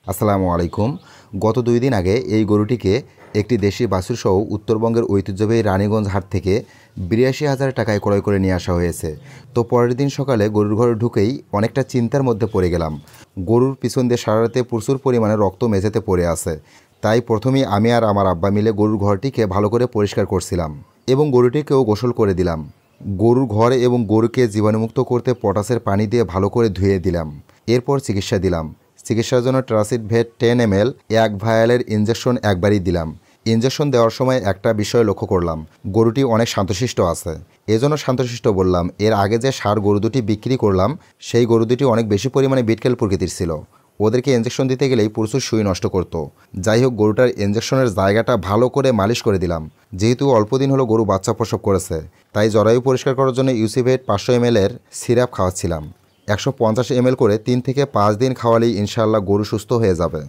আসসালামু আলাইকুম। গত 2 দিন আগে এই গরুটিকে একটি দেশি বাছুরসহ উত্তরবঙ্গের ঐতিহ্যবাহী রানীগঞ্জ হাট থেকে ৮২,০০০ টাকায় ক্রয় করে নিয়ে আসা হয়েছে। তো পরের দিন সকালে গরুর ঘরে ঢুকেই অনেকটা চিন্তার মধ্যে পড়ে গেলাম। গরুর পিছন দিয়ে সারা রাতে প্রচুর পরিমাণে রক্ত মেঝেতে পড়ে আছে। তাই প্রথমেই আমি আর আমার আব্বা মিলে গরুর ঘরটিকে ভালো করে পরিষ্কার করছিলাম এবং গরুটিকেও গোসল করে দিলাম। গরুর ঘর এবং গরুকে জীবাণুমুক্ত করতে পটাশের পানি দিয়ে ভালো করে ধুয়ে দিলাম। এরপর চিকিৎসা দিলাম। চিকিৎসার জন্য ট্রাসিড ভেট 10 ml 1 ভায়ালের ইঞ্জেকশন একবারই দিলাম। ইঞ্জেকশন দেওয়ার সময় একটা বিষয় লক্ষ্য করলাম, গরুটি অনেক শান্তশিষ্ট আছে। এজন্য শান্তশিষ্ট বললাম, এর আগে যে ষাঁড় গরু দুটি বিক্রি করলাম সেই গরু দুটি অনেক বেশি পরিমাণে বিটকেল প্রকৃতির ছিল। ওদেরকে ইঞ্জেকশন দিতে গেলেই প্রচুর সুই নষ্ট করতো। যাই হোক, গরুটার ইঞ্জেকশনের জায়গাটা ভালো করে মালিশ করে দিলাম। যেহেতু অল্প দিন হলো গরু বাচ্চা প্রসব করেছে, তাই জরায়ু পরিষ্কার করার জন্য ইউসিভেট 500 ml এর সিরাপ খাওয়াচ্ছিলাম। 150 ml করে 3 থেকে 5 দিন খাওয়ালেই ইনশাআল্লাহ গরু সুস্থ হয়ে যাবে।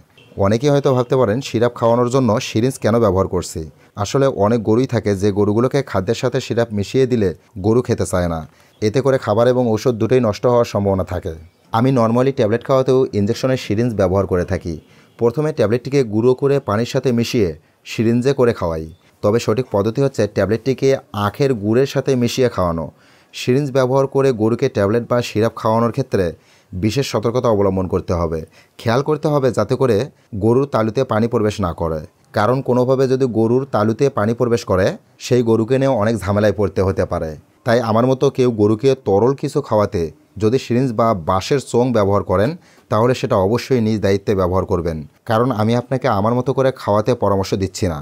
অনেকেই হয়তো ভাবতে পারেন সিরাপ খাওয়ানোর জন্য সিরিঞ্জ কেন ব্যবহার করছি। আসলে অনেক গরুই থাকে যে গরুগুলোকে খাদ্যের সাথে সিরাপ মিশিয়ে দিলে গরু খেতে চায় না। এতে করে খাবার এবং ওষুধ দুটোই নষ্ট হওয়ার সম্ভাবনা থাকে। আমি নর্মালি ট্যাবলেট খাওয়াতেও ইঞ্জেকশনের সিরিঞ্জ ব্যবহার করে থাকি। প্রথমে ট্যাবলেটটিকে গুঁড়ো করে পানির সাথে মিশিয়ে সিরিঞ্জে করে খাওয়াই। তবে সঠিক পদ্ধতি হচ্ছে ট্যাবলেটটিকে আখের গুড়ের সাথে মিশিয়ে খাওয়ানো। সিরিঞ্জ ব্যবহার করে গরুকে ট্যাবলেট বা সিরাপ খাওয়ানোর ক্ষেত্রে বিশেষ সতর্কতা অবলম্বন করতে হবে। খেয়াল করতে হবে যাতে করে গরুর তালুতে পানি প্রবেশ না করে, কারণ কোনোভাবে যদি গরুর তালুতে পানি প্রবেশ করে সেই গরুকে নিয়েও অনেক ঝামেলায় পড়তে হতে পারে। তাই আমার মতো কেউ গরুকে তরল কিছু খাওয়াতে যদি সিরিঞ্জ বা বাঁশের চোং ব্যবহার করেন তাহলে সেটা অবশ্যই নিজ দায়িত্বে ব্যবহার করবেন। কারণ আমি আপনাকে আমার মতো করে খাওয়াতে পরামর্শ দিচ্ছি না,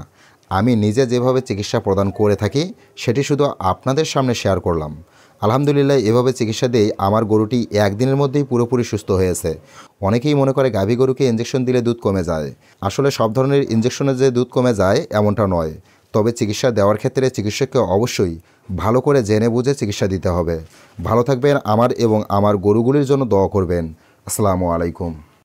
আমি নিজে যেভাবে চিকিৎসা প্রদান করে থাকি সেটি শুধু আপনাদের সামনে শেয়ার করলাম। আলহামদুলিল্লাহ, এভাবে চিকিৎসা দিয়েই আমার গরুটি একদিনের মধ্যেই পুরোপুরি সুস্থ হয়েছে। অনেকেই মনে করে গাভী গরুকে ইঞ্জেকশন দিলে দুধ কমে যায়। আসলে সব ধরনের ইঞ্জেকশনে যে দুধ কমে যায় এমনটা নয়। তবে চিকিৎসা দেওয়ার ক্ষেত্রে চিকিৎসককে অবশ্যই ভালো করে জেনে বুঝে চিকিৎসা দিতে হবে। ভালো থাকবেন, আমার এবং আমার গরুগুলির জন্য দোয়া করবেন। আসসালামু আলাইকুম।